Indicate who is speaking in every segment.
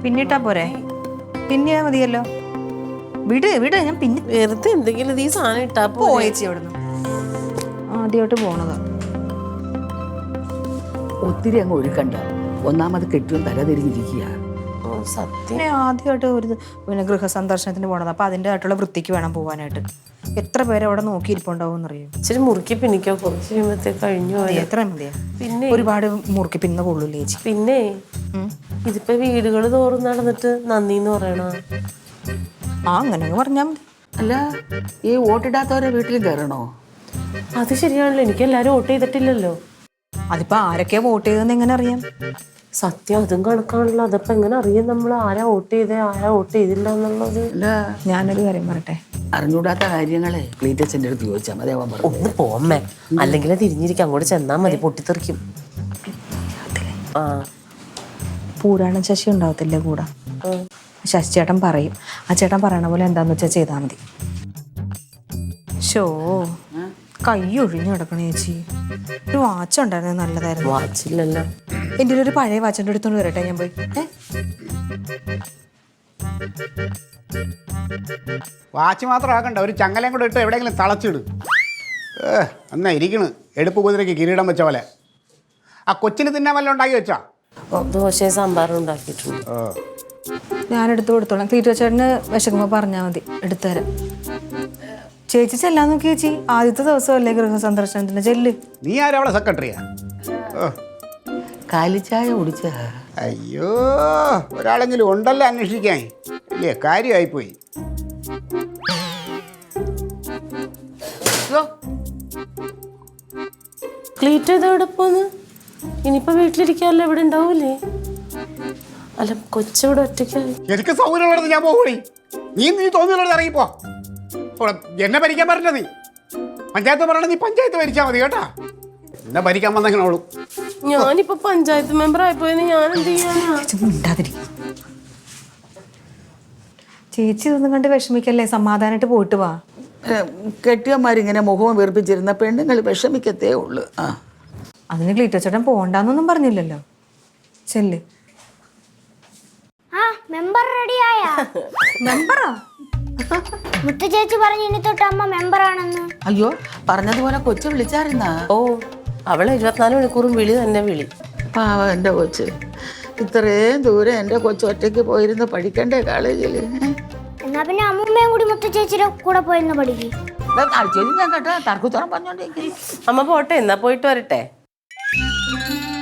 Speaker 1: പിന്നിട്ടാ പോരെ? പിന്നെയാ മതിയല്ലോ. വിട് വിട്, ഞാൻ പിന്നെ
Speaker 2: വെറുതെ എന്തെങ്കിലും ഈ സാധനം ഇട്ടാ
Speaker 1: പോയേച്ചി അവിടുന്ന്. ആദ്യമായിട്ട് പോണതാ.
Speaker 3: ഒത്തിരി അങ്ങ് ഒരുക്കണ്ട. ഒന്നാമത് കെട്ടിയും തലതിരിഞ്ഞിരിക്കുക.
Speaker 2: സത്യം.
Speaker 1: ആദ്യമായിട്ട് ഒരു പിന്നെ ഗൃഹസന്ദർശനത്തിന് പോണത്. അപ്പൊ അതിൻ്റെതായിട്ടുള്ള വൃത്തിക്ക് വേണം പോകാനായിട്ട്. എത്ര പേര് അവിടെ നോക്കിയിരിപ്പുണ്ടാവും എന്നറിയാം.
Speaker 2: ഇച്ചിരി മുറുക്കി പിന്നിക്കോ, കുറച്ച് കഴിയുമ്പത്തേക്ക് കഴിഞ്ഞു.
Speaker 1: എത്ര മതിയാ?
Speaker 2: പിന്നെ
Speaker 1: ഒരുപാട് മുറുക്കി പിന്ന കൊള്ളൂല്ലേ ചേച്ചി?
Speaker 2: പിന്നെ ഇതിപ്പോ വീടുകൾ തോറും നടന്നിട്ട് നന്ദിന്ന് പറയണ.
Speaker 1: അങ്ങനെ പറഞ്ഞാ മതി.
Speaker 3: അല്ല, ഈ വോട്ടിടാത്തവരെ വീട്ടിൽ കയറണോ?
Speaker 2: അത് ശരിയാണല്ലോ, എനിക്ക് എല്ലാരും വോട്ട് ചെയ്തിട്ടില്ലല്ലോ.
Speaker 1: അതിപ്പോ ആരൊക്കെയാ വോട്ട് ചെയ്തെന്ന് എങ്ങനെ അറിയാം?
Speaker 2: സത്യം, അതും കണക്കാണല്ലോ. അതപ്പോ എങ്ങനെ അറിയാം നമ്മൾ ആരാ വോട്ട് ചെയ്തേ ആരാ വോട്ട് ചെയ്തില്ല എന്നുള്ളത്?
Speaker 3: അല്ല,
Speaker 1: ഞാനൊരു കാര്യം പറയട്ടെ.
Speaker 3: അറിഞ്ഞൂടാത്ത കാര്യങ്ങളെ ക്ലീറ്റസിന്റെ അടുത്ത് ചോദിച്ചാൽ മതി. അവൻ പറഞ്ഞു
Speaker 2: ഒന്ന് പോമ്മേ, അല്ലെങ്കിൽ തിരിഞ്ഞിരിക്കും, അങ്ങോട്ട് ചെന്നാ മതി, പൊട്ടിത്തെറിക്കും. ആ,
Speaker 1: പൂരാണ ശശി ഉണ്ടാവത്തില്ലേ കൂടെ? ശശി ചേട്ടൻ പറയും. ആ ചേട്ടൻ പറയണ പോലെ എന്താന്ന് വെച്ചാൽ ചെയ്താൽ മതി. ഷോ, കൈ ഒഴിഞ്ഞു കിടക്കണ ചേച്ചി. ഒരു വാച്ച് ഉണ്ടായിരുന്നത് നല്ലതായിരുന്നു.
Speaker 2: വാച്ചില്ലല്ലോ.
Speaker 1: എൻ്റെ ഒരു പഴയ വാച്ചിൻ്റെ അടുത്തോണ്ട് വരട്ടെ ഞാൻ പോയി.
Speaker 4: വാച്ച് മാത്രം ആക്കണ്ട, ഒരു ചങ്ങലയും കൂടെ ഇട്ട് എവിടെയെങ്കിലും തളച്ചിട്. എന്നാ ഇരിക്കണ് എടുപ്പ് കുതിരയ്ക്ക് കിരീടം വെച്ച പോലെ. ആ കൊച്ചിന് തിന്നാൻ വല്ല ഉണ്ടാക്കി വെച്ചാ?
Speaker 2: ദോശയും സാമ്പാറും ഉണ്ടാക്കിയിട്ടുണ്ട്.
Speaker 1: ഞാൻ എടുത്തു കൊടുത്തോളാം. ക്ലീറ്റോ ചേട്ടന് വിശക്കുമ്പോൾ പറഞ്ഞാൽ മതി, എടുത്തുതരാം. ചേച്ചി ചെല്ലാൻ നോക്കി ചേച്ചി. ആദ്യത്തെ ദിവസമല്ലേ ഗൃഹസന്ദർശനത്തിന്, ചെല്ല്.
Speaker 4: നീ ആരും അവളെ സെക്രട്ടറിയാ?
Speaker 3: കാലിച്ചായ കുടിച്ച.
Speaker 4: അയ്യോ, ഒരാളെങ്കിലും ഉണ്ടല്ലോ അന്വേഷിക്കാൻ. ഇല്ലേ, കാര്യമായിപ്പോയി.
Speaker 2: ക്ലീറ്റ് ഇതെവിടെ പോന്ന്? ഇനിയിപ്പോ വീട്ടിലിരിക്കാല്ലോ, ഇവിടെ ഉണ്ടാവൂലേ? അല്ല, കൊച്ചിവിടെ ഒറ്റയ്ക്കായി.
Speaker 4: എനിക്ക് സൗകര്യമുള്ളത് ഞാൻ പോകൂടി. നീ തോന്നിയുള്ളത് ഇറങ്ങിപ്പോ. എന്നെ ഭരിക്കാൻ പറഞ്ഞ നീ പഞ്ചായത്ത് പറയണ, നീ പഞ്ചായത്ത് ഭരിച്ചാ മതി കേട്ടാ. എന്നെ ഭരിക്കാൻ വന്നെങ്ങനോളൂ.
Speaker 2: ഞാനിപ്പോ പഞ്ചായത്ത് മെമ്പർ ആയിപ്പോയെന്ന് ഞാൻ എന്ത് ചെയ്യാനാ?
Speaker 1: ചേച്ചി ഇതൊന്നും കണ്ട് വിഷമിക്കല്ലേ, സമാധാനമായിട്ട് പോയിട്ട് വാ.
Speaker 3: കെട്ടിയന്മാരിങ്ങനെ മുഖവും വീർപ്പിച്ചിരുന്ന പെണ്ണുങ്ങൾ വിഷമിക്കത്തേ ഉള്ളു. ആ,
Speaker 1: അതിന് ക്ലീറ്റോ ചേട്ടൻ പോകണ്ടെന്നൊന്നും പറഞ്ഞില്ലല്ലോ. ചെല്ല്.
Speaker 5: മെമ്പർ റെഡിയായ?
Speaker 1: മെമ്പറാ?
Speaker 5: മുത്ത ചേച്ചി പറഞ്ഞു ഇനി തൊട്ട് അമ്മ മെമ്പറാണെന്ന്.
Speaker 3: അയ്യോ, പറഞ്ഞതുപോലെ കൊച്ചു വിളിച്ചായിരുന്നാ?
Speaker 2: ഓ, അവളെ 24 മണിക്കൂറും വിളി തന്നെ വിളി.
Speaker 3: പാവം എൻ്റെ കൊച്ച്. ഇത്രയും ദൂരം എൻ്റെ കൊച്ചു ഒറ്റയ്ക്ക് പോയിരുന്ന് പഠിക്കണ്ടേ കോളേജിൽ?
Speaker 5: എന്നാ പിന്നെ അമ്മൂമ്മയും കൂടി മുത്ത ചേച്ചിയുടെ കൂടെ പോയിരുന്ന് പഠിക്കും.
Speaker 3: ഞാൻ കേട്ടോ തർക്കുത്തരം പറഞ്ഞോണ്ടേ.
Speaker 2: അമ്മ പോട്ടെ, എന്നാ പോയിട്ട് വരട്ടെ.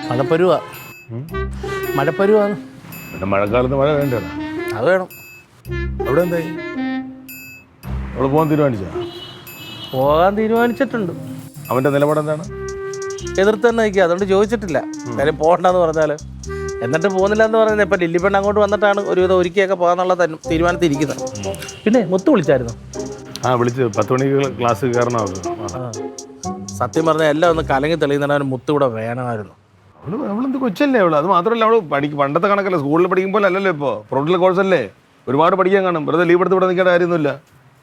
Speaker 6: മഴപ്പരുവാ. മഴപ്പരുവാണ്.
Speaker 7: പിന്നെ മഴക്കാലത്ത് മഴ വേണ്ടേ?
Speaker 6: അത് വേണം.
Speaker 7: അവിടെ എന്തായി? അവിടെ പോകാൻ തീരുമാനിച്ചാ?
Speaker 6: പോകാൻ തീരുമാനിച്ചിട്ടുണ്ട്.
Speaker 7: അവൻ്റെ നിലപാട് എന്താണ്?
Speaker 6: എതിർത്ത് തന്നെ നിൽക്കുക. അതുകൊണ്ട് ചോദിച്ചിട്ടില്ല. കാര്യം പോകണ്ടെന്ന് പറഞ്ഞാൽ. എന്നിട്ട് പോകുന്നില്ല എന്ന് പറയുന്നത് ഇപ്പം ലില്ലിപ്പെണ്ണ് അങ്ങോട്ട് വന്നിട്ടാണ് ഒരുവിധം ഒരുക്കിയൊക്കെ പോകാന്നുള്ള തീരുമാനത്തിൽ ഇരിക്കുന്നത്. പിന്നെ മുത്ത് വിളിച്ചായിരുന്നു.
Speaker 7: ആ, വിളിച്ച് 10 മണിക്ക് ക്ലാസ് കയറണം.
Speaker 6: സത്യം പറഞ്ഞാൽ എല്ലാം ഒന്ന് കലങ്ങി തെളിയുന്നവന് മുത്ത് ഇവിടെ വേണമായിരുന്നു.
Speaker 7: അവളെന്ത് കൊച്ചല്ലേ അവള്? അത് മാത്രമല്ല, അവള് പണ്ടത്തെ കണക്കല്ല, സ്കൂളിൽ പഠിക്കുമ്പോൾ അല്ലല്ലോ. ഇപ്പോൾ പ്രൊഫഷണൽ കോഴ്സല്ലേ, ഒരുപാട് പഠിക്കാൻ കാണും. വെറുതെ ലീവ് എടുത്ത് ഇവിടെ നിൽക്കേണ്ട കാര്യമൊന്നുമില്ല.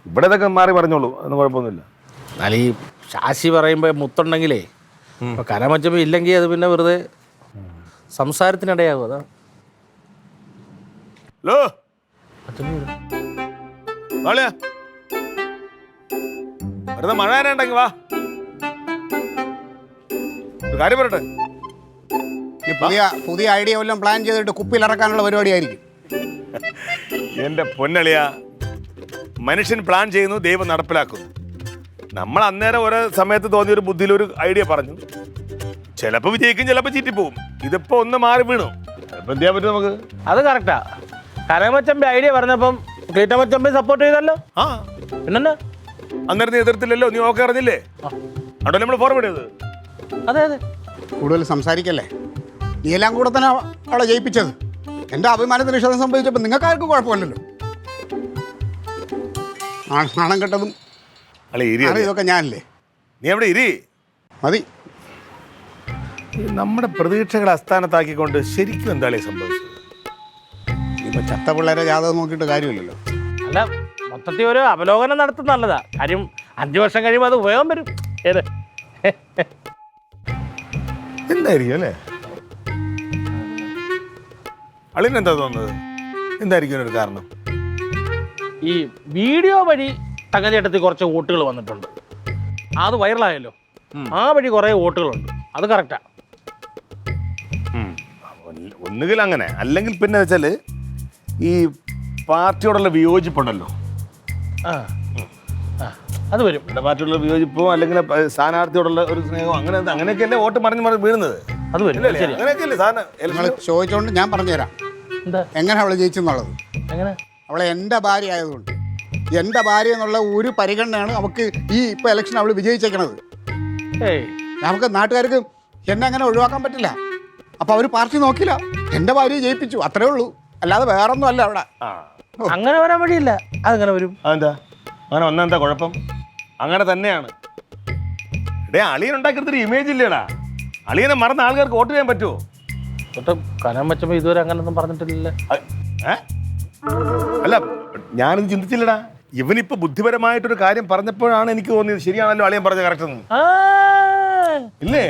Speaker 7: ഇവിടെ ഇതൊക്കെ മാറി പറഞ്ഞോളൂ, അതൊന്നും കുഴപ്പമൊന്നുമില്ല.
Speaker 6: എന്നാൽ ഈ ശാശി പറയുമ്പോൾ മുത്തുണ്ടെങ്കിലേ ഇപ്പോൾ കരമച്ചപ്പോൾ ഇല്ലെങ്കിൽ അത് പിന്നെ വെറുതെ സംസാരത്തിനിടയാകും. അതാ
Speaker 7: വെറുതെ മഴ ഉണ്ടെങ്കിൽ വാ, കാര്യം പറയട്ടെ.
Speaker 4: പുതിയ ഐഡിയ വല്ലതും പ്ലാൻ ചെയ്തിട്ട് കുപ്പിയിലിറക്കാനുള്ള പരിപാടിയായിരിക്കും.
Speaker 7: എൻ്റെ പൊന്നളിയ, മനുഷ്യൻ പ്ലാൻ ചെയ്യുന്നു, ദൈവം നടപ്പിലാക്കുന്നു. നമ്മൾ അന്നേരം ഓരോ സമയത്ത് തോന്നിയ ഒരു ബുദ്ധിയിൽ ഒരു ഐഡിയ പറഞ്ഞു. ചിലപ്പോൾ വിജയിക്കും, ചിലപ്പോൾ ചീറ്റിപ്പോവും. ഇതിപ്പോൾ ഒന്ന് മാറി വീണു. ചിലപ്പോൾ എന്ത് ചെയ്യാൻ പറ്റും നമുക്ക്?
Speaker 6: അത് കറക്റ്റാ. കരമച്ചമ്പി ഐഡിയ പറഞ്ഞപ്പം ക്ലീറ്റമച്ചമ്പി സപ്പോർട്ട് ചെയ്തല്ലോ.
Speaker 7: ആ,
Speaker 6: പിന്നെന്നാ?
Speaker 7: അന്നേരം നീ എതിർത്തില്ലല്ലോ, നീ ഓക്കെ അറിഞ്ഞില്ലേ? അവിടെ നമ്മൾ ഫോർവേഡ് ചെയ്തത്.
Speaker 6: അതെ അതെ,
Speaker 4: കൂടുതൽ സംസാരിക്കല്ലേ. നീ എല്ലാം കൂടെ തന്നെ അവളെ ജയിപ്പിച്ചത്. എൻ്റെ അഭിമാനത്തിന് നിഷേധം സംഭവിച്ചപ്പോൾ നിങ്ങൾക്കാർക്കും കുഴപ്പമില്ലല്ലോ. നാണം കെട്ടതും ഇതൊക്കെ ഞാനല്ലേ.
Speaker 7: നീ അവിടെ ഇരി
Speaker 4: മതി.
Speaker 7: നമ്മുടെ പ്രതീക്ഷകളെ അസ്ഥാനത്താക്കിക്കൊണ്ട് ശരിക്കും എന്താണ് സംഭവിച്ചത്?
Speaker 4: ഇപ്പൊ ചത്ത പിള്ളേരെ ജാതകം നോക്കിയിട്ട് കാര്യമില്ലല്ലോ.
Speaker 6: അല്ല മൊത്തത്തിൽ ഒരു അവലോകനം നടത്തുന്നത് നല്ലതാ. കാര്യം 5 വർഷം കഴിയുമ്പോൾ അത് ഉപയോഗം വരും. ഏത്
Speaker 7: എന്തായിരിക്കും അല്ലേ? അളിന് എന്താ തോന്നുന്നത്? എന്തായിരിക്കും ഒരു കാരണം?
Speaker 6: ഈ വീഡിയോ വഴി തങ്കച്ചേട്ടത്തിൽ കുറച്ച് വോട്ടുകൾ വന്നിട്ടുണ്ട്. അത് വൈറലായല്ലോ. ആ വഴി കുറേ വോട്ടുകളുണ്ട്. അത് കറക്റ്റാ.
Speaker 7: ഒന്നുകിൽ അങ്ങനെ, അല്ലെങ്കിൽ പിന്നെ വെച്ചാല് ഈ പാർട്ടിയോടുള്ള വിയോജിപ്പുണ്ടല്ലോ.
Speaker 6: ആ അത് വരും.
Speaker 7: പാർട്ടിയോടുള്ള വിയോജിപ്പോ അല്ലെങ്കിൽ സ്ഥാനാർത്ഥിയോടുള്ള ഒരു സ്നേഹം, അങ്ങനെയൊക്കെയല്ലേ വോട്ട് മറിഞ്ഞ് വീഴുന്നത്.
Speaker 6: അത് വരും. ശരി.
Speaker 7: അങ്ങനെയൊക്കെയല്ലേ സാധനം.
Speaker 4: നിങ്ങൾ ചോദിച്ചോണ്ട് ഞാൻ പറഞ്ഞുതരാം
Speaker 6: എന്താ
Speaker 4: എങ്ങനെ അവള് ജയിച്ചെന്നുള്ളത്.
Speaker 6: എങ്ങനെ?
Speaker 4: അവളെ എൻ്റെ ഭാര്യ ആയതുകൊണ്ട്, എൻ്റെ ഭാര്യ എന്നുള്ള ഒരു പരിഗണനയാണ് അവൾക്ക് ഈ ഇപ്പോൾ ഇലക്ഷൻ അവൾ വിജയിച്ചേക്കണത്.
Speaker 6: ഏയ്
Speaker 4: നമുക്ക് നാട്ടുകാർക്ക് എന്നെ അങ്ങനെ ഒഴിവാക്കാൻ പറ്റില്ല. അപ്പോൾ അവർ പാർട്ടി നോക്കില്ല, എൻ്റെ ഭാര്യയെ ജയിപ്പിച്ചു, അത്രേ ഉള്ളൂ. അല്ലാതെ വേറൊന്നും അല്ല അവിടെ.
Speaker 6: അങ്ങനെ വരാൻ വഴിയില്ല. അതെങ്ങനെ വരും?
Speaker 7: അതെന്താ അങ്ങനെ വന്നെന്താ കുഴപ്പം? അങ്ങനെ തന്നെയാണ്. അളിയൻ ഉണ്ടാക്കിയെടുത്തൊരു ഇമേജ് ഇല്ലേടാ. അളിയനെ മറന്ന ആൾക്കാർക്ക് വോട്ട് ചെയ്യാൻ പറ്റുമോ?
Speaker 6: തൊട്ട് കനം വെച്ചപ്പോൾ ഇതുവരെ അങ്ങനൊന്നും പറഞ്ഞിട്ടില്ലല്ലേ.
Speaker 7: അല്ല, ഞാനിത് ചിന്തിച്ചില്ലടാ. ഇവനിപ്പോ ബുദ്ധിപരമായിട്ടൊരു കാര്യം പറഞ്ഞപ്പോഴാണ് എനിക്ക് തോന്നിയത് ശരിയാണല്ലോ അളിയൻ പറഞ്ഞ കറക്റ്റ് എന്ന്. ഇല്ലേ?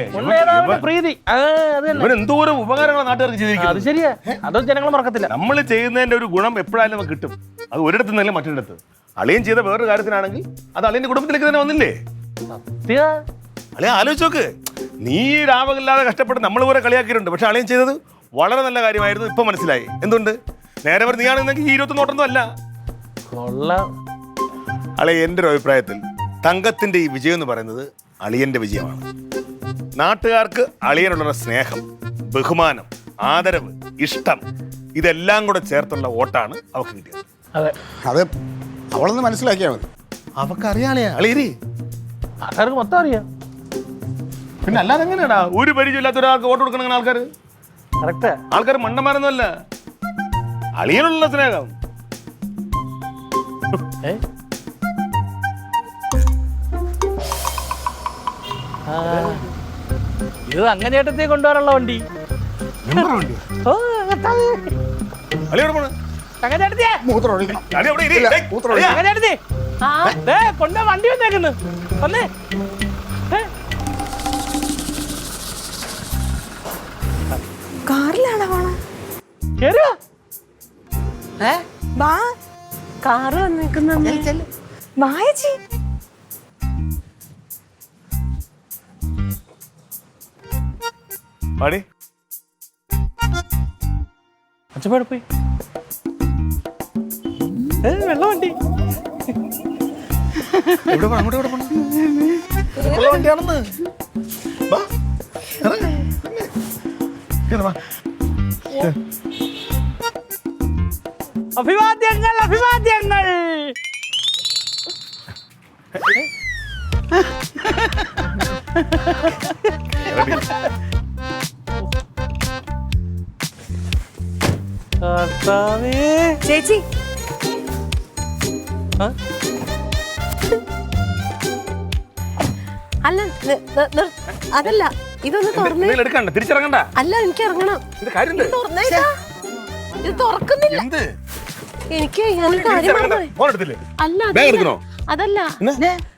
Speaker 6: പ്രീതി
Speaker 7: ഇവൻ എന്തോരം ഉപകാരങ്ങളാണ് നാട്ടുകാർക്ക്
Speaker 6: അത്
Speaker 7: ചെയ്തിരിക്കുന്നത്.
Speaker 6: ശരിയാ. അതൊന്നും ജനങ്ങൾ മറക്കത്തില്ല.
Speaker 7: നമ്മൾ ചെയ്യുന്നതിന്റെ ഒരു ഗുണം എപ്പോഴായാലും നമുക്ക് കിട്ടും. അത് ഒരിടത്ത് നിന്നല്ല മറ്റൊരിടത്ത്. അളിയൻ ചെയ്ത വേറൊരു കാര്യത്തിനാണെങ്കിൽ അത് അളിയന്റെ കുടുംബത്തിലേക്ക് തന്നെ വന്നില്ലേ?
Speaker 6: സത്യ
Speaker 7: അളിയൻ ആലോചിച്ച് നോക്ക്. നീ രാവകില്ലാതെ കഷ്ടപ്പെട്ട് നമ്മൾ പോലെ കളിയാക്കിയിട്ടുണ്ട്. പക്ഷെ അളിയൻ ചെയ്തത് വളരെ നല്ല കാര്യമായിരുന്നു. ഇപ്പൊ മനസ്സിലായി എന്തുകൊണ്ട്. നേരെ പറഞ്ഞ് നീയാണെന്നെങ്കിൽ ഈ 21 വോട്ടൊന്നും അല്ല. അളിയ, എൻ്റെ ഒരു അഭിപ്രായത്തിൽ തങ്കത്തിന്റെ ഈ വിജയം എന്ന് പറയുന്നത് അളിയന്റെ വിജയമാണ്. നാട്ടുകാർക്ക് അളിയനുള്ള സ്നേഹം, ബഹുമാനം, ആദരവ്, ഇഷ്ടം ഇതെല്ലാം കൂടെ ചേർത്തുള്ള വോട്ടാണ് അവർക്ക് കിട്ടിയത്.
Speaker 6: അതെ,
Speaker 4: അത് അവളൊന്ന് മനസ്സിലാക്കിയാൽ മതി.
Speaker 7: അവക്കറിയാളിയാ അളിയരി.
Speaker 6: ആൾക്കാർക്ക് മൊത്തം അറിയാം.
Speaker 7: പിന്നെ അല്ലാതെ എങ്ങനെയാടാ ഒരു പരിചയമില്ലാത്ത ഒരാൾക്ക് വോട്ട് കൊടുക്കണം ആൾക്കാർ?
Speaker 6: കറക്റ്റാ.
Speaker 7: ആൾക്കാർ മണ്ടന്മാരൊന്നുമല്ല. അളിയനുള്ള സ്നേഹം.
Speaker 6: ഇത് അങ്ങനേട്ടത്തെ കൊണ്ടുവരാനുള്ള വണ്ടി.
Speaker 4: മൂത്രം ഒഴിക്കണം.
Speaker 6: കൊണ്ട വണ്ടി വന്നേക്കുന്നു. വന്നേ
Speaker 1: കാറിലാണോ പോണെ?
Speaker 6: കേറുവാ.
Speaker 1: വാ
Speaker 2: കാറ് വന്നിക്കുന്ന
Speaker 1: വായച്ചി.
Speaker 7: പാടി
Speaker 6: അച്ഛപ്പാടെ പോയി. വെള്ള വണ്ടി.
Speaker 7: വണ്ടിയാണെന്ന്.
Speaker 6: അഭിവാദ്യങ്ങൾ, അഭിവാദ്യങ്ങൾ.
Speaker 1: ചേച്ചി
Speaker 2: അല്ല അതല്ല, ഇതൊന്ന് തുറന്നേ.
Speaker 7: എടുക്കണ്ട, തിരിച്ചിറങ്ങണ്ട.
Speaker 2: അല്ല, എനിക്ക് ഇറങ്ങണം.
Speaker 7: കാര്യമുണ്ട്.
Speaker 2: തുറന്നേട്ടാ, ഇത് തുറക്കുന്നില്ല.
Speaker 7: എന്ത്?
Speaker 2: എനിക്ക് ഞാനൊരു കാര്യം പറഞ്ഞു.
Speaker 7: ഫോൺ എടുത്തില്ലേ?
Speaker 2: അല്ല,
Speaker 7: എടുക്കണോ?
Speaker 2: അതല്ല,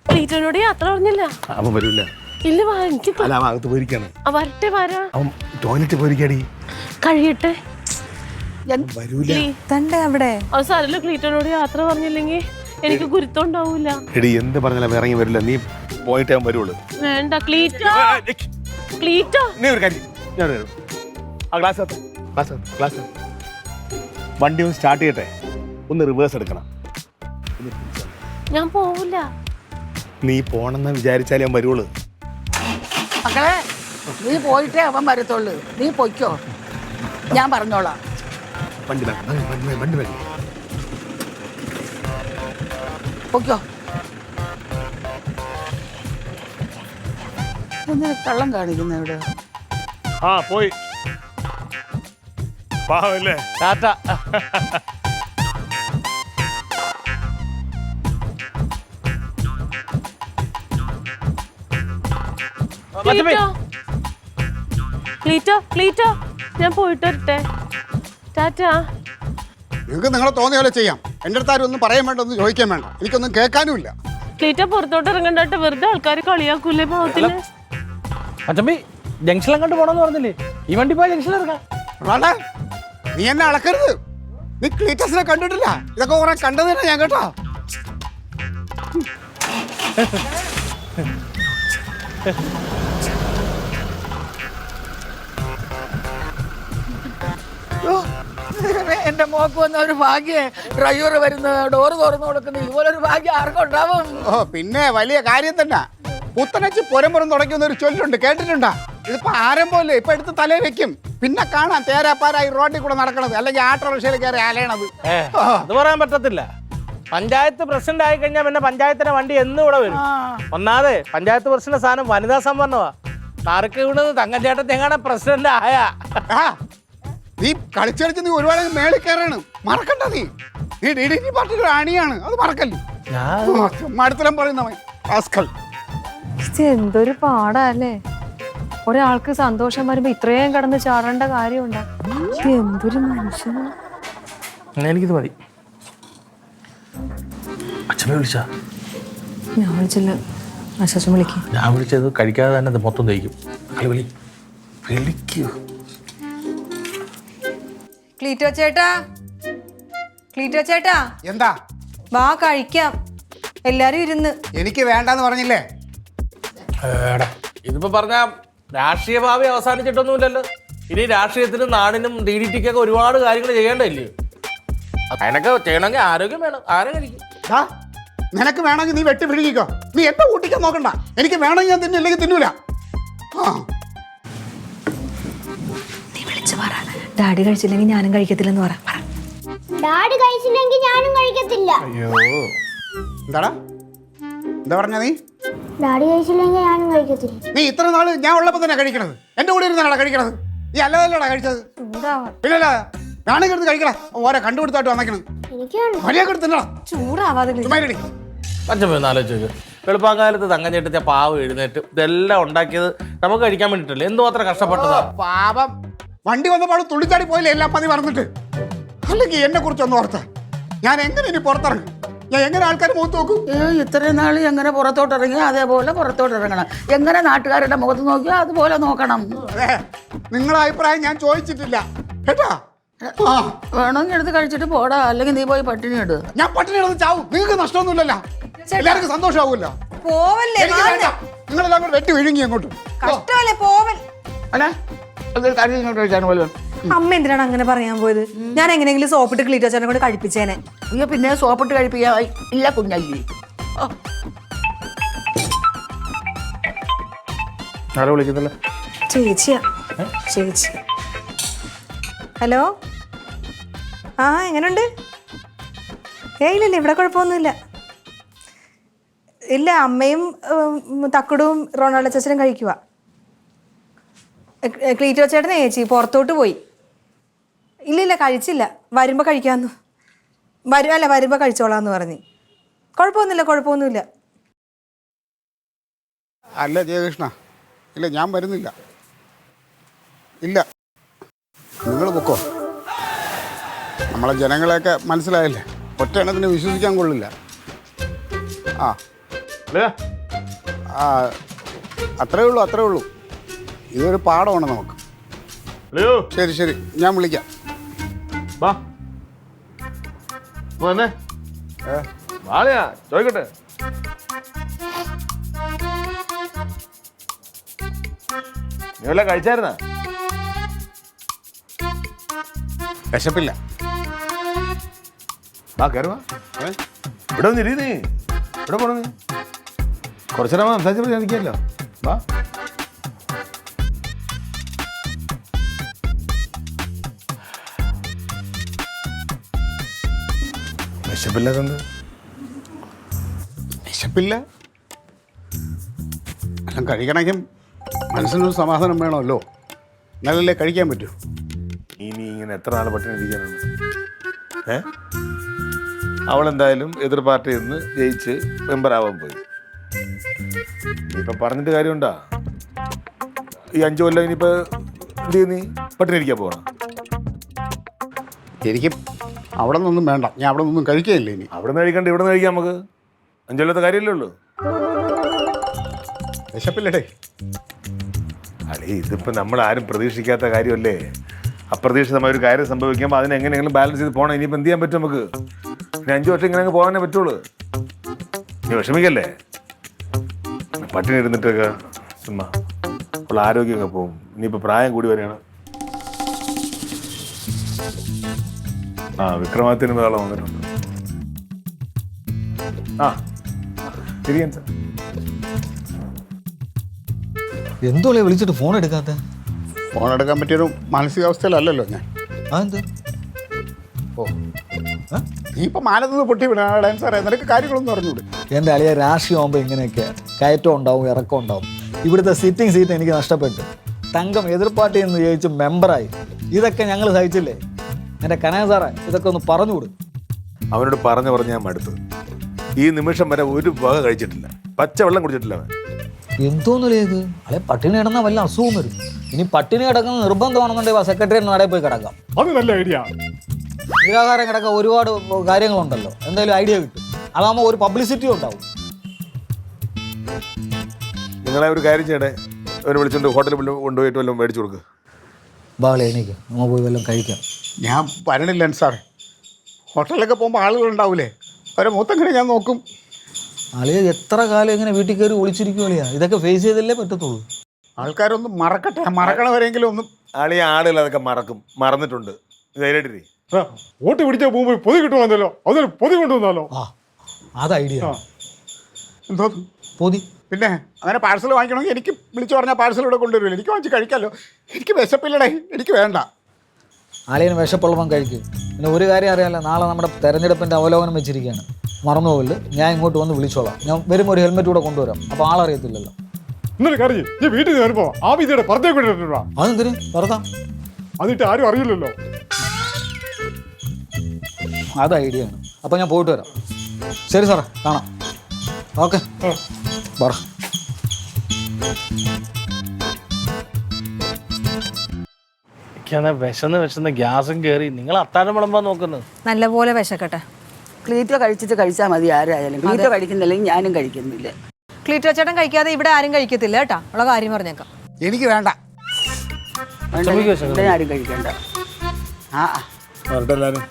Speaker 2: പ്രീറ്റനോട് യാത്ര പറഞ്ഞില്ല.
Speaker 7: അവൻ വരൂല.
Speaker 2: ഇല്ല, വാ, എനിക്ക്
Speaker 7: അല്ല, അവൻ അകത്ത് പോയിരിക്കാണ്.
Speaker 2: വരട്ടെ, വരാ.
Speaker 7: അവൻ ടോയ്ലറ്റ് പോയിരിക്കാടി.
Speaker 2: കഴിയട്ടെ.
Speaker 7: വരൂല.
Speaker 1: തന്റെ അവിടെ
Speaker 2: അത് സാരല്ല, ക്ലീറ്റനോട് യാത്ര പറഞ്ഞില്ലെങ്കിൽ എനിക്ക് ഗുരുത്തം ഉണ്ടാവൂല.
Speaker 7: എടി, എന്ത് പറഞ്ഞാലും ഇറങ്ങി വരില്ല. നീ പോയിട്ടേ അവൻ വരുള്ളൂ.
Speaker 2: വേണ്ട ക്ലീറ്റോ, ക്ലീറ്റോ.
Speaker 7: നീ ഒരു കാര്യം, ഞാൻ വരും. ആ ഗ്ലാസ് വണ്ടി ഒന്ന് സ്റ്റാർട്ട് ചെയ്യട്ടെ. ഒന്ന് റിവേഴ്സ് എടുക്കണം.
Speaker 2: ഞാൻ പോവില്ല.
Speaker 7: നീ പോണെന്ന് വിചാരിച്ചാലേ അവൻ വരുള്ളൂ.
Speaker 3: മക്കളെ, നീ പോയിട്ടേ അവൻ വരത്തുള്ളൂ. നീ പൊയ്ക്കോ, ഞാൻ പറഞ്ഞോളാം.
Speaker 7: വണ്ടി വണ്ടി
Speaker 3: പൊയ്ക്കോ. എന്തിനാ കള്ളം കാണിക്കുന്ന ഇവിടെ?
Speaker 7: ആ, പോയി. പാവല്ലേ.
Speaker 6: ടാറ്റ.
Speaker 2: ക്ലീറ്റോ, ക്ലീറ്റോ, ഞാൻ പോയിട്ട് വരട്ടെ. ടാറ്റ.
Speaker 4: നിങ്ങൾക്ക് നിങ്ങളെ തോന്നിയ പോലെ ചെയ്യാം. എൻ്റെ അടുത്ത് ആരും ഒന്നും പറയാൻ വേണ്ട, ഒന്നും ചോദിക്കാൻ വേണ്ട, എനിക്കൊന്നും കേൾക്കാനുമില്ല.
Speaker 2: ക്ലീറ്റ പുറത്തോട്ട് ഇറങ്ങണ്ടായിട്ട് വെറുതെ ആൾക്കാർ കളിയാക്കൂലേ പാവത്തില്.
Speaker 6: അച്ചമ്പി ജംഗ്ഷനിലും കണ്ട് പോണെന്ന് പറഞ്ഞില്ലേ, ഈ വണ്ടി പോയി ജംഗ്ഷനിൽ ഇറങ്ങാം.
Speaker 4: റോണാ, നീ എന്നെ അളക്കരുത്. നീ ക്ലീറ്റസിനെ കണ്ടിട്ടില്ല, ഇതൊക്കെ കുറെ കണ്ടത് തന്നെ ഞാൻ കേട്ടോ.
Speaker 3: എന്റെ മോക്ക് വന്ന ഒരു ഭാഗ്യം, ഡ്രൈവർ വരുന്ന ഡോറ് തുറന്നു കൊടുക്കുന്ന ഇതുപോലൊരു ഭാഗ്യം ആർക്കും ഉണ്ടാവും.
Speaker 4: ഓ പിന്നെ വലിയ കാര്യം തന്നെ. പുത്തനച്ച് പുരമ്പുറം തുടയ്ക്കുന്ന ഒരു ചൊല്ലുണ്ട്, കേട്ടിട്ടുണ്ടാ? ഇതിപ്പോ ആരംഭമല്ലേ, ഇപ്പൊ എടുത്ത് തലേ വെക്കും, പിന്നെ കാണാം തേരാപ്പാരായി റോഡിൽ കൂടെ നടക്കണത്, അല്ലെങ്കിൽ ആട്ടോറിക്ഷയിൽ കയറി അലയണത്.
Speaker 6: അത് പറയാൻ പറ്റത്തില്ല. പഞ്ചായത്ത് പ്രസിഡന്റ് ആയി കഴിഞ്ഞാൽ പിന്നെ പഞ്ചായത്തിന്റെ വണ്ടി എന്നും ഇവിടെ വരും. ഒന്നാതെ പഞ്ചായത്ത് പ്രസിഡന്റ് സ്ഥാനം വനിതാ സംവരണമാ. തറക്ക് വീണത് തങ്കഞ്ചേട്ടൻ തെങ്ങാണ് പ്രസിഡന്റ് ആയ.
Speaker 4: നീ കളിച്ചടിച്ച് നീ ഒരുപാട് മേളിൽ കയറാണ്, മറക്കണ്ട. നീ DDT പാർട്ടിയുടെ അണിയാണ്, അത് മറക്കല്ലേ. മടുത്തലം പറയുന്നവൻ ആസ്കൾ.
Speaker 1: ഇത് എന്തൊരു പാടല്ലേ. ഒരാൾക്ക് സന്തോഷം വരുമ്പോ ഇത്രയും കിടന്ന് ചാടേണ്ട കാര്യമുണ്ടോ? എന്തൊരു മനുഷ്യനാ.
Speaker 6: എനിക്കിത് മതി. അച്ഛനെ വിളിച്ചാ?
Speaker 1: ഞാൻ വിളിച്ചില്ല, അശേഷം വിളിക്കും.
Speaker 6: ഞാൻ വിളിച്ചത് കഴിക്കാതെ തന്നെ ഇത് മൊത്തം തയ്ക്കും. വിളിക്കൂ.
Speaker 1: ക്ലീറ്റോ ചേട്ടാ, ക്ലീറ്റോ ചേട്ടാ,
Speaker 4: എന്താ?
Speaker 1: വാ കഴിക്കാം, എല്ലാരും ഇരുന്ന്.
Speaker 4: എനിക്ക് വേണ്ടെന്ന് പറഞ്ഞില്ലേ?
Speaker 6: ഇതിപ്പോ പറഞ്ഞ രാഷ്ട്രീയ ഭാവി അവസാനിച്ചിട്ടൊന്നുമില്ലല്ലോ. ഇനി രാഷ്ട്രീയത്തിനും നാടിനും DDTക്കൊക്കെ ഒരുപാട് കാര്യങ്ങൾ ചെയ്യേണ്ടതില്ലേ? അതിനൊക്കെ ചെയ്യണമെങ്കിൽ ആരോഗ്യം വേണം. ആരും കഴിക്കും.
Speaker 4: നിനക്ക് വേണമെങ്കിൽ നീ വെട്ടി പിടിക്കോ, നീ എന്നെ കൂട്ടിക്കാൻ നോക്കണ്ട. എനിക്ക് വേണമെങ്കിൽ ഞാൻ തിന്നില്ലെങ്കിൽ തിന്നൂല.
Speaker 1: നീ വിളിച്ചു പറ, ഡാഡി കഴിച്ചില്ലെങ്കിൽ ഞാനും കഴിക്കത്തില്ലെന്ന് പറ.
Speaker 5: ഡാഡി കഴിച്ചില്ലെങ്കിൽ ഞാനും കഴിക്കത്തില്ല.
Speaker 4: അയ്യോ, എന്താടാ എന്താ പറഞ്ഞ നീ?
Speaker 5: ഡാഡി കഴിച്ചില്ലെങ്കിൽ ഞാനും കഴിക്കത്തില്ല.
Speaker 4: നീ ഇത്ര നാള് ഞാൻ ഉള്ളപ്പോ തന്നെ കഴിക്കണത്, എന്റെ കൂടെ ഇരുന്നാടാ കഴിക്കണത്. നീ അല്ലതല്ലോടാ കഴിച്ചത്. ഇല്ലല്ല, ഞാനും കിടന്ന് കഴിക്കടാ. ഓരോ കണ്ടുപിടുത്തായിട്ട് വന്നേക്കണത്.
Speaker 5: എനിക്ക് വേണ്ട.
Speaker 4: മര്യാദ തിന്നടാ.
Speaker 1: ചൂടാവാതെ
Speaker 6: പഞ്ചമൊന്നും ആലോചിച്ചു. വെളുപ്പാങ്കാലത്ത് തങ്കഞ്ചേട്ടത്തെ പാവ് എഴുന്നേറ്റ് ഇതെല്ലാം ഉണ്ടാക്കിയത് നമുക്ക് കഴിക്കാൻ വേണ്ടിട്ടല്ലേ. എന്തുമാത്രം കഷ്ടപ്പെട്ടതാ.
Speaker 4: പാപം, വണ്ടി വന്നപ്പോൾ തുള്ളിച്ചാടി പോയില്ലേ എല്ലാം പതി പറഞ്ഞിട്ട്. അല്ലെങ്കിൽ എന്നെ കുറിച്ചൊന്നും ഓർത്ത ഞാൻ എങ്ങനെ ഇനി പുറത്തിറങ്ങും? ഞാൻ എങ്ങനെ ആൾക്കാർ മുഖത്ത് നോക്കും?
Speaker 3: ഇത്രയും നാൾ എങ്ങനെ പുറത്തോട്ട് ഇറങ്ങി അതേപോലെ പുറത്തോട്ട് ഇറങ്ങണം. എങ്ങനെ നാട്ടുകാരുടെ മുഖത്ത് നോക്കിയോ അതുപോലെ നോക്കണം.
Speaker 4: അതെ, നിങ്ങളുടെ അഭിപ്രായം ഞാൻ ചോദിച്ചിട്ടില്ല കേട്ടാ.
Speaker 3: വേണമെങ്കിൽ എടുത്ത് കഴിച്ചിട്ട് പോടാ, അല്ലെങ്കിൽ നീ പോയി പട്ടിണി ഇട്.
Speaker 4: ഞാൻ പട്ടിണി കിടന്ന് ചാവും, നിങ്ങൾക്ക് നഷ്ടമൊന്നുമില്ലല്ലോ, എല്ലാവർക്കും സന്തോഷമാവുമല്ലോ.
Speaker 1: പോവല്ലേ,
Speaker 4: നിങ്ങളെല്ലാം കൂടെ വെട്ടി വിഴുങ്ങി അങ്ങോട്ട്.
Speaker 1: കഷ്ടമല്ലേ പോവൽ.
Speaker 3: അല്ലേ അതൊരു കാര്യം ഇങ്ങോട്ട് കഴിച്ചാൽ പോലെ.
Speaker 1: അമ്മ എന്തിനാണ് അങ്ങനെ പറയാൻ പോയത്? ഞാൻ എങ്ങനെയെങ്കിലും സോപ്പിട്ട് ക്ലീറ്റോ ചേട്ടനെ കൊണ്ട് കഴിപ്പിച്ചേനെ.
Speaker 3: അയ്യോ, പിന്നെ സോപ്പിട്ട് കഴിപ്പിക്കാൻ ഇല്ല കുഞ്ഞല്ലേ.
Speaker 6: ആരോ വിളിക്കുന്നില്ല.
Speaker 1: ചേച്ചിയാ, ചേച്ചി. ഹലോ, ആ എങ്ങനെയുണ്ട്? ഇല്ല, ഇവിടെ കുഴപ്പമൊന്നുമില്ല. ഇല്ല, അമ്മയും തക്കടും റൊണാൾഡോ ചേച്ചനും കഴിക്കുക. ക്ലീറ്റോ ചേട്ടനെ ചേച്ചി പുറത്തോട്ട് പോയി. ഇല്ല കഴിച്ചില്ല, വരുമ്പോൾ കഴിക്കാമെന്ന്. വരുമ്പോൾ കഴിച്ചോളാന്ന് പറഞ്ഞ്. കുഴപ്പമൊന്നുമില്ല.
Speaker 4: അല്ല ജയകൃഷ്ണ, ഇല്ല ഞാൻ വരുന്നില്ല. ഇല്ല, നിങ്ങൾ പൊക്കോ. നമ്മളെ ജനങ്ങളെയൊക്കെ മനസ്സിലായല്ലേ, ഒറ്റ എണ്ണത്തിന് വിശ്വസിക്കാൻ കൊള്ളില്ല. അത്രേ ഉള്ളൂ. ഇതൊരു പാഠമാണ് നമുക്ക്. ശരി, ഞാൻ വിളിക്കാം.
Speaker 7: ചോദിക്കട്ടെ. നീ വല്ല കഴിച്ചായിരുന്ന?
Speaker 4: വിശപ്പില്ല.
Speaker 7: കയറുവാ, ഇവിടെ വന്നിരി. നീ ഇവിടെ പോണ? നീ കുറച്ചു നേരം സംസാരിച്ചപ്പോൾ എനിക്കല്ലോ. വാ,
Speaker 4: വിശപ്പില്ല. എല്ലാം കഴിക്കണമെങ്കിൽ മനസ്സിനൊരു സമാധാനം വേണമല്ലോ, എന്നാലല്ലേ കഴിക്കാൻ പറ്റൂ.
Speaker 7: ഇനി ഇങ്ങനെ എത്ര നാൾ പട്ടിണി ഇരിക്കാനാണ്? അവളെന്തായാലും എതിർ പാർട്ടിയിൽ നിന്ന് ജയിച്ച് മെമ്പറാവാൻ പോയി. ഇനിയിപ്പോൾ പറഞ്ഞിട്ട് കാര്യമുണ്ടാ? ഈ 5 കൊല്ലം ഇനിയിപ്പോൾ എന്ത് ചെയ്യും? നീ പട്ടിണി ഇരിക്കാൻ പോകണം.
Speaker 4: എനിക്ക് അവിടെ നിന്നൊന്നും വേണ്ട, ഞാൻ അവിടെ നിന്നൊന്നും കഴിക്കുകയില്ല ഇനി.
Speaker 7: അവിടെ നിന്ന് കഴിക്കണ്ട, ഇവിടെ നിന്ന് കഴിക്കാം നമുക്ക്. 5 കൊല്ലത്തെ കാര്യമല്ലേ ഉള്ളൂ.
Speaker 4: വിശപ്പില്ലടേ.
Speaker 7: അല്ലേ, ഇതിപ്പോൾ നമ്മൾ ആരും പ്രതീക്ഷിക്കാത്ത കാര്യമല്ലേ. അപ്രതീക്ഷിതമായ ഒരു കാര്യം സംഭവിക്കുമ്പോൾ അതിനെ എങ്ങനെയെങ്കിലും ബാലൻസ് ചെയ്ത് പോകണം. ഇനിയിപ്പോൾ എന്ത് ചെയ്യാൻ പറ്റും നമുക്ക്? ഇനി 5 വർഷം ഇങ്ങനെ പോകാനേ പറ്റുള്ളൂ. നീ വിഷമിക്കല്ലേ. പട്ടിണി ഇരുന്നിട്ടൊക്കെ ചുമ്മാ ഉള്ള ആരോഗ്യമൊക്കെ പോകും. ഇനിയിപ്പോൾ പ്രായം കൂടി വരികയാണ്. വിക്രമാദിത്യന് വേളം വന്നിട്ടുണ്ട്. ശരിയാ സാർ.
Speaker 8: എന്തോളെ വിളിച്ചിട്ട് ഫോൺ എടുക്കാത്ത?
Speaker 4: ഫോൺ എടുക്കാൻ പറ്റിയൊരു മാനസികാവസ്ഥയിലല്ലല്ലോ ഞാൻ.
Speaker 8: അതെന്ത്?
Speaker 4: ഓ, നീ ഇപ്പം മാനത്തുനിന്ന് പൊട്ടി വിടാൻ സാറേ, നിനക്ക് കാര്യങ്ങളൊന്നും അറിഞ്ഞൂടെ?
Speaker 8: എൻ്റെ അളിയ രാഷ്ട്രീയമാകുമ്പോൾ ഇങ്ങനെയൊക്കെ കയറ്റം ഉണ്ടാവും, ഇറക്കം ഉണ്ടാവും. ഇവിടുത്തെ സിറ്റിംഗ് സീറ്റ് എനിക്ക് നഷ്ടപ്പെട്ടു. തങ്കം എതിർപ്പാർട്ടിയിൽ നിന്ന് ജയിച്ച് മെമ്പറായി. ഇതൊക്കെ ഞങ്ങൾ സഹിച്ചില്ലേ? എൻ്റെ കനക സാറേ, ഇതൊക്കെ ഒന്ന് പറഞ്ഞുകൂടും.
Speaker 7: അവനോട് പറഞ്ഞ് ഞാൻ മടുത്തു. ഈ നിമിഷം വരെ ഒരു വക കഴിച്ചിട്ടില്ല, പച്ചവെള്ളം കുടിച്ചിട്ടില്ല അവൻ.
Speaker 8: എന്തോന്നില്ലേ ഇത്? അല്ലെ പട്ടിണി കിടന്നാൽ വല്ല അസുഖം വരും. ഇനി പട്ടിണി കിടക്കുന്ന നിർബന്ധമാണെന്നുണ്ടെങ്കിൽ സെക്രട്ടറിയുടെ നടയിൽ പോയി കിടക്കാം.
Speaker 4: അത് നല്ല ഐഡിയ.
Speaker 8: നിരാകാരം കിടക്കാൻ ഒരുപാട് കാര്യങ്ങളുണ്ടല്ലോ. എന്തായാലും ഐഡിയ കിട്ടും. അതാകുമ്പോൾ ഒരു പബ്ലിസിറ്റി ഉണ്ടാവും.
Speaker 7: നിങ്ങളെ ഒരു കാര്യം ചെയ്യണേ, അവനെ വിളിച്ചുകൊണ്ട് ഹോട്ടലിൽ കൊണ്ടുപോയിട്ട് വല്ലതും മേടിച്ചു കൊടുക്കുക.
Speaker 8: ബാളെ എനിക്ക് നമ്മൾ പോയി വല്ലതും കഴിക്കാം.
Speaker 4: ഞാൻ വരണില്ല സാറേ. ഹോട്ടലിലൊക്കെ പോകുമ്പോൾ ആളുകളുണ്ടാവൂലേ, അവരെ മൊത്തങ്ങനെ ഞാൻ നോക്കും.
Speaker 8: അളിയ എത്ര കാലം ഇങ്ങനെ വീട്ടിൽ കയറി ഒളിച്ചിരിക്കുകയാ? ഇതൊക്കെ ഫേസ് ചെയ്തല്ലേ പറ്റത്തുള്ളൂ.
Speaker 4: ആൾക്കാരൊന്നും മറക്കട്ടെ, മറക്കണവരെങ്കിലും ഒന്നും.
Speaker 7: ആളുകൾ അതൊക്കെ മറന്നിട്ടുണ്ട്. ധൈര്യമായിട്ടിരി.
Speaker 9: വോട്ട് പിടിച്ചാൽ പോകുമ്പോൾ പൊതി കിട്ടുവാന്നല്ലോ, അതൊരു പൊതി കൊണ്ടുവന്നാലോ?
Speaker 8: അത് ഐഡിയ.
Speaker 4: എന്തോ
Speaker 8: പൊതി
Speaker 4: പിന്നെ അങ്ങനെ പാഴ്സൽ വാങ്ങിക്കണമെങ്കിൽ എനിക്ക് വിളിച്ചു പറഞ്ഞാൽ പാഴ്സൽ ഇവിടെ കൊണ്ടുവരുമല്ലോ. എനിക്ക് വാങ്ങിച്ച് കഴിക്കാമല്ലോ. എനിക്ക് വിശപ്പില്ലടേ, എനിക്ക് വേണ്ട.
Speaker 8: ആളിന് വിശപ്പുള്ളവൻ കഴിക്കും. പിന്നെ ഒരു കാര്യം അറിയാമല്ലോ, നാളെ നമ്മുടെ തെരഞ്ഞെടുപ്പിൻ്റെ അവലോകനം വെച്ചിരിക്കുകയാണ്. മറന്നു പോകില്ല, ഞാൻ ഇങ്ങോട്ട് വന്ന് വിളിച്ചോളാം. ഞാൻ വരുമ്പോൾ ഒരു ഹെൽമെറ്റ് കൂടെ കൊണ്ടുവരാം. അപ്പോൾ ആളറിയത്തില്ലല്ലോ.
Speaker 9: ഇന്നലെ കാര്യം ഈ വീട്ടിൽ നിന്ന് വരുമ്പോൾ ആബിദയുടെ പുറത്തേക്ക് വിട്ടിട്ടുണ്ടോ?
Speaker 8: അതെന്തിന് വെറുതാം?
Speaker 9: അതിട്ട് ആരും അറിയില്ലല്ലോ.
Speaker 8: അത് ഐഡിയ ആണ്. അപ്പോൾ ഞാൻ പോയിട്ട് വരാം. ശരി സാറേ, കാണാം. ഓക്കെ, പറ.
Speaker 6: വിശന്ന് ഗ്യാസും കയറി. നിങ്ങൾ അത്താഴം വിളമ്പാൻ നോക്കുന്നത്.
Speaker 1: നല്ലപോലെ വിശക്കട്ടെ.
Speaker 3: ക്ലീറ്റോ കഴിച്ചാൽ മതി ആരായാലും. ക്ലീറ്റോ കഴിക്കുന്നില്ലെങ്കിൽ ഞാനും കഴിക്കുന്നില്ല.
Speaker 1: ക്ലീറ്റോ ചേട്ടൻ കഴിക്കാതെ ഇവിടെ ആരും കഴിക്കത്തില്ല കേട്ടാ. ഉള്ള കാര്യം പറഞ്ഞേക്കാം.
Speaker 4: എനിക്ക് വേണ്ട.
Speaker 3: ഇവിടെ ആരും കഴിക്കണ്ട.
Speaker 7: വരട്ടെ എല്ലാവരും.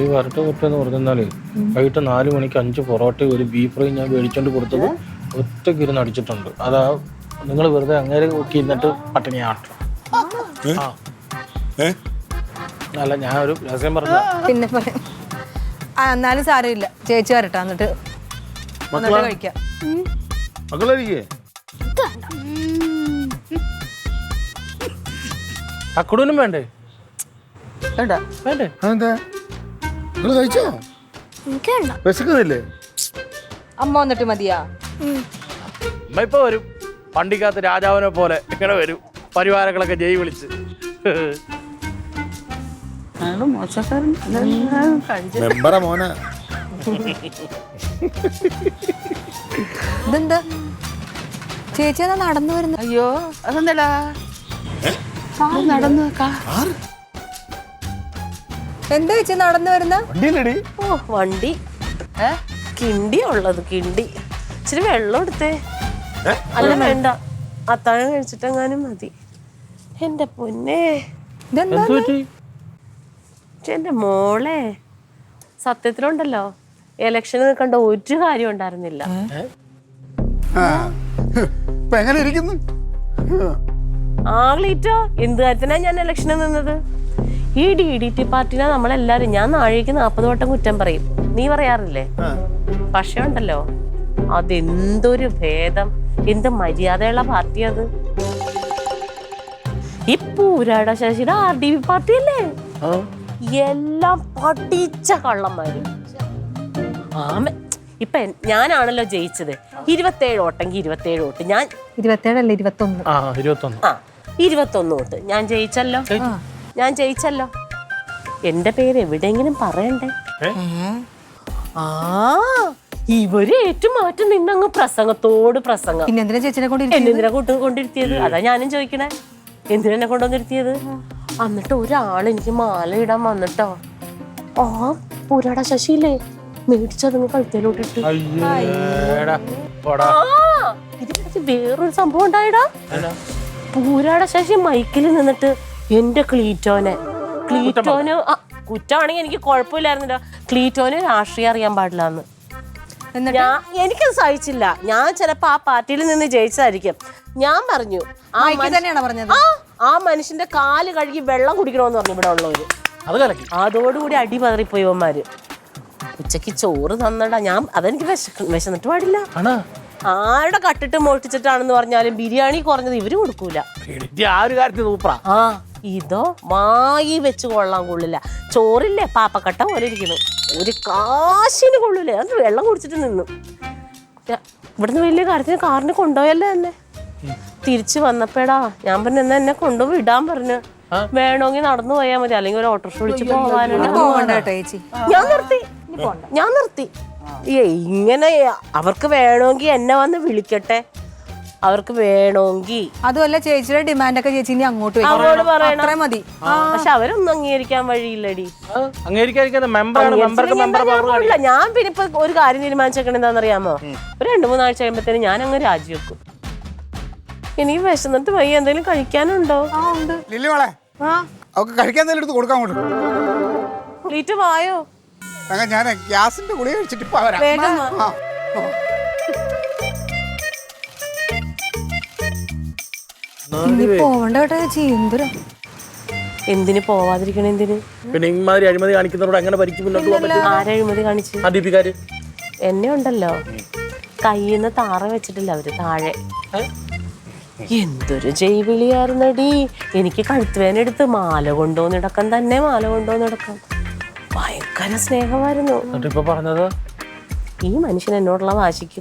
Speaker 6: ഈ വരട്ടെ എന്ന് പറഞ്ഞാലേ വൈകിട്ട് 4 മണിക്ക് 5 പൊറോട്ട ഒരു ബീഫ് ഫ്രൈ ഞാൻ മേടിച്ചോണ്ട് കൊടുത്തത് ഒറ്റയ്ക്ക് ഇരുന്ന് അടിച്ചിട്ടുണ്ട്. അതാ നിങ്ങൾ വെറുതെ അങ്ങനെ നോക്കി ഇരുന്നിട്ട് പട്ടിണിയാട്ടോ. അല്ല, ഞാൻ ഒരു രഹസ്യം പറഞ്ഞു.
Speaker 1: പിന്നെ പറയാം. എന്നാലും സാരമില്ല, ചേച്ചി വരട്ടെ, എന്നിട്ട് കഴിക്കാം.
Speaker 7: മക്കളരിക്കേ
Speaker 6: തക്കുടൂനും വേണ്ടേ? വേണ്ടേ?
Speaker 4: അതെന്താ നിങ്ങൾ കഴിച്ചോ?
Speaker 5: എനിക്ക് വേണ്ട.
Speaker 7: വിശക്കുന്നില്ലേ?
Speaker 1: അമ്മ വന്നിട്ട് മതിയാ?
Speaker 6: അമ്മ ഇപ്പൊ വരും. പണ്ടിക്കകത്ത് രാജാവിനെ പോലെ ഇങ്ങനെ വരും, പരിവാരങ്ങളൊക്കെ ജയ് വിളിച്ച്.
Speaker 7: മെമ്പറ മോനെ.
Speaker 1: ഇതെന്താ ചേച്ചി എന്നാ നടന്നു വരുന്നത്?
Speaker 3: അയ്യോ, അതെന്താ നടന്നു വെക്കാ?
Speaker 1: എന്താ ചേച്ചി നടന്നു വരുന്ന?
Speaker 2: ഓ വണ്ടി കിണ്ടി ഉള്ളത്, കിണ്ടി. ഇച്ചിരി വെള്ളം എടുത്തേ. അല്ല വേണ്ട, അത്താഴം കഴിച്ചിട്ടെങ്ങാനും മതി. എന്റെ പൊന്നേ, എന്റെ മോളെ, സത്യത്തിലുണ്ടല്ലോ ഇലക്ഷന് നിൽക്കേണ്ട ഒരു കാര്യം ഉണ്ടായിരുന്നില്ല.
Speaker 4: ഇപ്പൊ എങ്ങനെ ഇരിക്കുന്നു?
Speaker 2: ആഗ്ലീറ്റോ, എന്ത് കാര്യത്തിനാ ഞാൻ ഇലക്ഷന് നിന്നത്? ഈ DDT പാർട്ടിനെ നമ്മളെല്ലാരും, ഞാൻ നാഴേക്ക് 40 വട്ടം കുറ്റം പറയും, നീ പറയാറില്ലേ? പക്ഷെ ഉണ്ടല്ലോ, അതെന്തൊരു ഭേദം, എന്ത് മര്യാദയുള്ള പാർട്ടി അത്. ഈ പൂരാട ശശിയുടെ RDP പാർട്ടിയല്ലേ, എല്ലാം പഠിച്ച കള്ളന്മാര്. ഇപ്പൊ ഞാനാണല്ലോ ജയിച്ചത്. 27 വോട്ടെങ്കിൽ 27 വോട്ട് ഞാൻ.
Speaker 1: 27 അല്ല 21.
Speaker 2: 21 വോട്ട് ഞാൻ ജയിച്ചല്ലോ. എന്റെ പേര് എവിടെയെങ്കിലും പറയണ്ടേ? ഇവര് ഏറ്റുമാറ്റം നിന്നങ്ങ് പ്രസംഗത്തോട് പ്രസംഗം.
Speaker 1: പിന്നെ എന്തിനാ ചേച്ചിനെ കൊണ്ട്
Speaker 2: എന്തിനാ കൊണ്ടിരുത്തിയത്? അതാ ഞാനും ചോദിക്കണേ, എന്തിനെന്നെ കൊണ്ടുവന്നിരുത്തിയത്? എന്നിട്ട് ഒരാൾ എനിക്ക് മാല ഇടാൻ വന്നിട്ടോ, ആ പൂരാട ശശിയില്ലേ മേടിച്ചതങ്ങ് കഴുത്തേലോട്ടിട്ട്.
Speaker 6: അയ്യേടാ പോടാ.
Speaker 2: ഇതിനിടയ്ക്ക് വേറൊരു സംഭവം ഉണ്ടായിടാ. പൂരാട ശശി മൈക്കിൽ നിന്നിട്ട് എന്റെ ക്ലീറ്റോന് കുറ്റമാണെങ്കിൽ എനിക്ക് കുഴപ്പമില്ലായിരുന്നില്ല. ക്ലീറ്റോന് രാഷ്ട്രീയം അറിയാൻ പാടില്ല എന്ന് എനിക്കത് സഹിച്ചില്ല. ഞാൻ ചിലപ്പോ ആ പാർട്ടിയിൽ നിന്ന് ജയിച്ചതായിരിക്കും. ഞാൻ പറഞ്ഞു ആ മനുഷ്യന്റെ കാല് കഴുകി വെള്ളം കുടിക്കണമെന്ന് പറഞ്ഞു ഇവിടെ ഉള്ളവര്. അതോടുകൂടി അടി പതറിപ്പോയി ഇവന്മാര്. ഉച്ചക്ക് ചോറ് തന്നടാ. ഞാൻ അതെനിക്ക് വിശന്നിട്ട് പാടില്ല. ആരുടെ കട്ടിട്ട് മോഷ്ടിച്ചിട്ടാണെന്ന് പറഞ്ഞാലും ബിരിയാണി കുറഞ്ഞത് ഇവര് കൊടുക്കൂല. ആ ഇതോ മായി വെച്ച് കൊള്ളാൻ കൊള്ളില്ല. ചോറില്ലേ പാപ്പക്കട്ട പോലെ ഇരിക്കുന്നു. ഒരു കാശിന് കൊള്ളൂലേ. അത് വെള്ളം കുടിച്ചിട്ട് നിന്നു. ഇവിടുന്ന് വലിയ കാര്യത്തിന് കാറിന് കൊണ്ടുപോയല്ലേ എന്നെ. തിരിച്ചു വന്നപ്പോടാ ഞാൻ പറഞ്ഞു എന്നാ എന്നെ കൊണ്ടുപോയി ഇടാൻ പറഞ്ഞു. വേണമെങ്കിൽ നടന്നു പോയാൽ മതി, അല്ലെങ്കിൽ ഒരു ഓട്ടോറിക്ഷ വിളിച്ച് പോകാനുണ്ട്. ഞാൻ നിർത്തി. ഇങ്ങനെ അവർക്ക് വേണമെങ്കിൽ എന്നെ വന്ന് വിളിക്കട്ടെ, അവർക്ക് വേണമെങ്കിൽ.
Speaker 1: അതുമല്ല ചേച്ചിയുടെ ഡിമാൻഡ് ഒക്കെ ചേച്ചി അങ്ങോട്ട്
Speaker 2: പറയണം മതി. പക്ഷെ അവരൊന്നും അംഗീകരിക്കാൻ വഴിയില്ലടി. ഞാൻ പിന്നെ ഇപ്പൊ ഒരു കാര്യം തീരുമാനിച്ചേക്കണ എന്താണെന്നറിയാമോ? ഒരു 2-3 ആഴ്ച കഴിയുമ്പത്തേനും ഞാൻ അങ്ങ് രാജിവെക്കും. എനിക്ക് വിശന്നിട്ട് വയ്യ. എന്തെങ്കിലും കഴിക്കാനുണ്ടോ? ക്ലീറ്റ് വായോ.
Speaker 4: ഞാൻ ഗ്യാസിന്റെ ഗുളിക കഴിച്ചിട്ട്
Speaker 2: വേഗം
Speaker 1: പോവണ്ട ചേച്ചി.
Speaker 2: എന്തിന് പോവാതിരിക്കണ? എന്തിന്?
Speaker 6: പിന്നെ ഇമാതിരി അഴിമതി കാണിക്കുന്നവരോട് അങ്ങനെ ഭരിക്കും മുന്നോട്ട് പോകാൻ പറ്റും?
Speaker 2: ആരഴിമതി കാണിച്ചു?
Speaker 6: ദീപികാര്
Speaker 2: എന്നെ ഉണ്ടല്ലോ കയ്യിന്ന് താറ വെച്ചിട്ടില്ല അവര് താഴെ. എന്തൊരു ജൈവിളിയായിരുന്നടി. എനിക്ക് കഴുത്തുവേനെടുത്ത് മാല കൊണ്ടുവന്നിടക്കം തന്നെ മാല കൊണ്ടുവന്നിടക്കം ഭയങ്കര സ്നേഹമായിരുന്നു.
Speaker 6: ഇപ്പൊ പറഞ്ഞത്
Speaker 2: ഈ മനുഷ്യൻ എന്നോടുള്ള വാശിക്ക്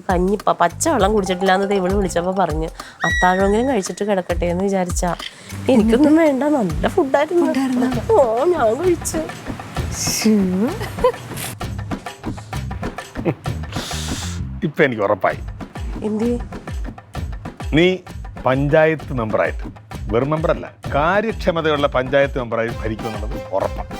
Speaker 2: പച്ചവെള്ളം കുടിച്ചിട്ടില്ല എന്ന് ഇവള് വിളിച്ചപ്പോ പറഞ്ഞു അത്താഴമെങ്കിലും കഴിച്ചിട്ട് കിടക്കട്ടെ എന്ന് വിചാരിച്ചാ. എനിക്കൊന്നും വേണ്ട, നല്ല ഫുഡായിരുന്നു. ഓ ഞാൻ കഴിച്ചു.
Speaker 7: ഇപ്പൊ എനിക്ക് ഉറപ്പായി
Speaker 2: എന്ത്
Speaker 7: നീ പഞ്ചായത്ത് മെമ്പറായിട്ട്, വെറും മെമ്പറല്ല, കാര്യക്ഷമതയുള്ള പഞ്ചായത്ത് മെമ്പറായി ഭരിക്കുമെന്നുള്ളത് ഉറപ്പാണ്.